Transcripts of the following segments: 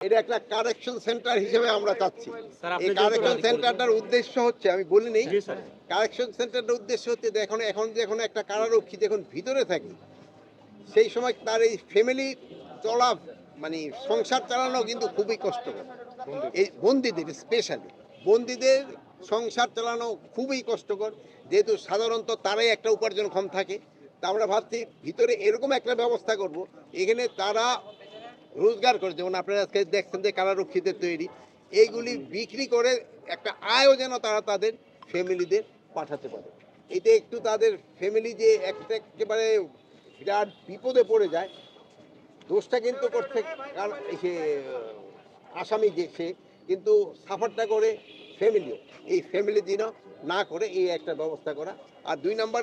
এটা একটা correction centre হিসেবে আমরা চাচ্ছি। এই কারেকশন সেন্টারটার উদ্দেশ্য হচ্ছে, আমি বলি নেই, কারেকশন সেন্টারটার উদ্দেশ্য হচ্ছে যে এখন একটা কারারক্ষী যখন ভিতরে থাকে, সেই সময় তার এই ফ্যামিলি চলা, মানে সংসার চালানো কিন্তু খুবই কষ্টকর। এই বন্দীদের, স্পেশালি বন্দীদের সংসার চালানো খুবই কষ্টকর, যেহেতু সাধারণত তারাই একটা উপার্জনক্ষম থাকে। তা আমরা ভাবছি ভিতরে এরকম একটা ব্যবস্থা করব, এখানে তারা রোজগার করে, যেমন আপনারা আজকে দেখছেন যে কারারক্ষীদের তৈরি, এইগুলি বিক্রি করে একটা আয়ও যেন তারা তাদের ফ্যামিলিদের পাঠাতে পারে। এতে একটু তাদের ফ্যামিলি যে একেবারে বিরাট বিপদে পড়ে যায়, দোষটা কিন্তু করছে কারণ সে আসামি যে সে, কিন্তু সাফারটা করে ফ্যামিলিও, এই ফ্যামিলি যেন না করে এই একটা ব্যবস্থা করা। আর 2 নম্বর,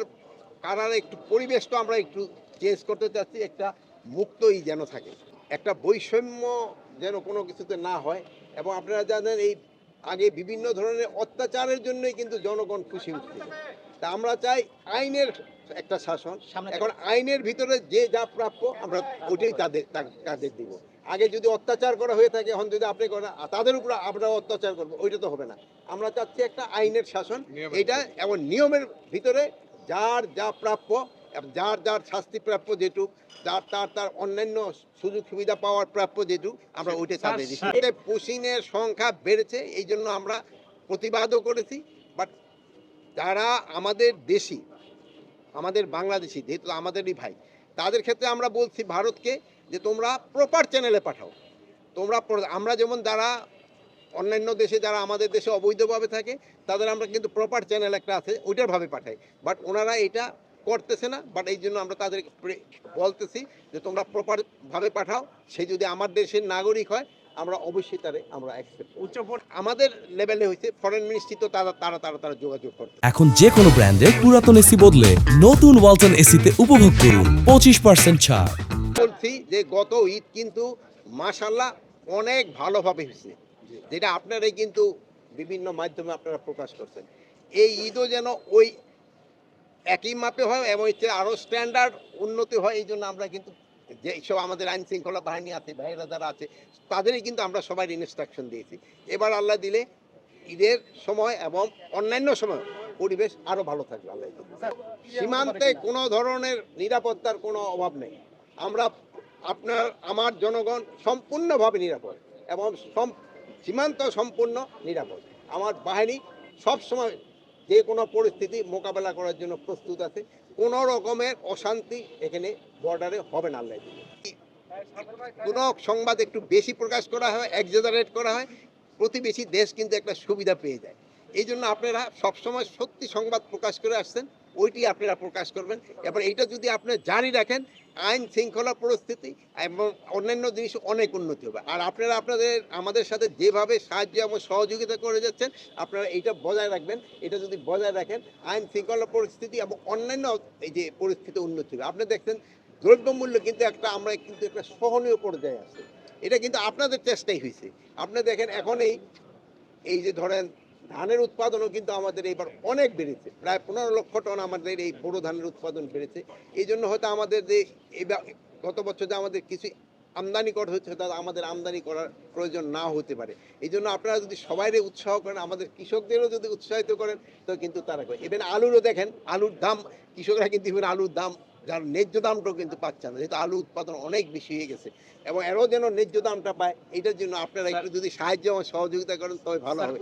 কারার একটু পরিবেশটা আমরা একটু চেঞ্জ করতে চাচ্ছি, একটা মুক্তই যেন থাকে, একটা বৈষম্য যেন কোনো কিছুতে না হয়। এবং আপনারা জানেন এই আগে বিভিন্ন ধরনের অত্যাচারের জন্যই কিন্তু জনগণ খুশি হচ্ছিল। তা আমরা চাই আইনের একটা শাসন। এখন আইনের ভিতরে যে যা প্রাপ্য আমরা ওইটাই তাদের দিব। আগে যদি অত্যাচার করা হয়ে থাকে, এখন যদি আপনি করেন তাদের উপর আমরা অত্যাচার করবো, ওইটা তো হবে না। আমরা চাচ্ছি একটা আইনের শাসন, এটা এবং নিয়মের ভিতরে যার যা প্রাপ্য, যার যার শাস্তি প্রাপ্য যেটুক, যার তার অন্যান্য সুযোগ সুবিধা পাওয়ার প্রাপ্য যেটুক, আমরা ওইটা তাদের দিচ্ছি। পুশিংয়ের সংখ্যা বেড়েছে, এই জন্য আমরা প্রতিবাদও করেছি। বাট যারা আমাদের দেশি, আমাদের বাংলাদেশি, যেহেতু আমাদেরই ভাই, তাদের ক্ষেত্রে আমরা বলছি ভারতকে যে তোমরা প্রপার চ্যানেলে পাঠাও। আমরা যেমন যারা অন্যান্য দেশে, যারা আমাদের দেশে অবৈধভাবে থাকে, তাদের আমরা কিন্তু প্রপার চ্যানেল একটা আছে, ওইটার ভাবে পাঠাই। বাট ওনারা এটা করতেছে না। বাট এই জন্য আমরা তাদের বলতেছি যে তোমরা প্রপার ভাবে পাঠাও। সে যদি আমার দেশের নাগরিক হয়, আমরা অবশ্যই আমরা অ্যাকসেপ্ট। আমাদের লেভেলে হয়েছে, ফরেন মিনিস্ট্রি তো তারা যোগাযোগ করতে। এখন যে কোনো ব্র্যান্ডের পুরাতন এসি বদলে নতুন ওয়ালটন এসিতে উপভোগ করুন 25% ছাড়। বলছি যে গত ঈদ কিন্তু মাশাআল্লাহ অনেক ভালোভাবে হয়েছে, যেটা আপনারাই কিন্তু বিভিন্ন মাধ্যমে আপনারা প্রকাশ করছেন। এই ঈদও যেন ওই একই মাপে হয় এবং হচ্ছে আরও স্ট্যান্ডার্ড উন্নতি হয়। এই জন্য আমরা কিন্তু যেসব আমাদের আইন শৃঙ্খলা বাহিনী আছে, ভাইয়েরা যারা আছে, তাদেরই কিন্তু আমরা সবাই ইনস্ট্রাকশন দিয়েছি। এবার আল্লাহ দিলে ঈদের সময় এবং অন্যান্য সময় পরিবেশ আরও ভালো থাকবে আল্লাহ। সীমান্তে কোনো ধরনের নিরাপত্তার কোনো অভাব নেই। আমরা আমার জনগণ সম্পূর্ণভাবে নিরাপদ এবং সীমান্ত সম্পূর্ণ নিরাপদ। আমার বাহিনী সব সময় যে কোনো পরিস্থিতি মোকাবেলা করার জন্য প্রস্তুত আছে। কোনো রকমের অশান্তি এখানে বর্ডারে হবে না আল্লাহ। কোনো সংবাদ একটু বেশি প্রকাশ করা হয়, এক্সাজারেট করা হয়, প্রতিবেশী দেশ কিন্তু একটা সুবিধা পেয়ে যায়। এই জন্য আপনারা সবসময় সত্যি সংবাদ প্রকাশ করে আসছেন, ওইটি আপনারা প্রকাশ করবেন। এবার এইটা যদি আপনি জারি রাখেন, আইন শৃঙ্খলা পরিস্থিতি এবং অন্যান্য জিনিস অনেক উন্নতি হবে। আর আপনারা আমাদের সাথে যেভাবে সাহায্য এবং সহযোগিতা করে যাচ্ছেন, আপনারা এইটা বজায় রাখবেন। এটা যদি বজায় রাখেন, আইন শৃঙ্খলা পরিস্থিতি এবং অন্যান্য এই যে পরিস্থিতি উন্নতি হবে। আপনি দেখছেন দ্রব্যমূল্য কিন্তু আমরা কিন্তু একটা সহনীয় পর্যায়ে আছে। এটা কিন্তু আপনাদের চেষ্টাই হয়েছে। আপনি দেখেন এখন এই যে ধরেন ধানের উৎপাদনও কিন্তু আমাদের এবার অনেক বেড়েছে, প্রায় 15 লক্ষ টন আমাদের এই বোরো ধানের উৎপাদন বেড়েছে। এই জন্য হয়তো আমাদের যে গত বছর যে আমাদের কিছু আমদানি করা হচ্ছে, তা আমাদের আমদানি করার প্রয়োজন না হতে পারে। এই জন্য আপনারা যদি সবাইরে উৎসাহ করেন, আমাদের কৃষকদেরও যদি উৎসাহিত করেন, তো কিন্তু তারা করে। এবার আলুরও দেখেন, আলুর দাম, কৃষকরা কিন্তু আলুর দাম, যার ন্যায্য দামটাও কিন্তু পাচ্ছে না, যেহেতু আলু উৎপাদন অনেক বেশি হয়ে গেছে। এবং এরও যেন ন্যায্য দামটা পায়, এটার জন্য আপনারা একটু যদি সাহায্য এবং সহযোগিতা করেন, তবে ভালো হবে।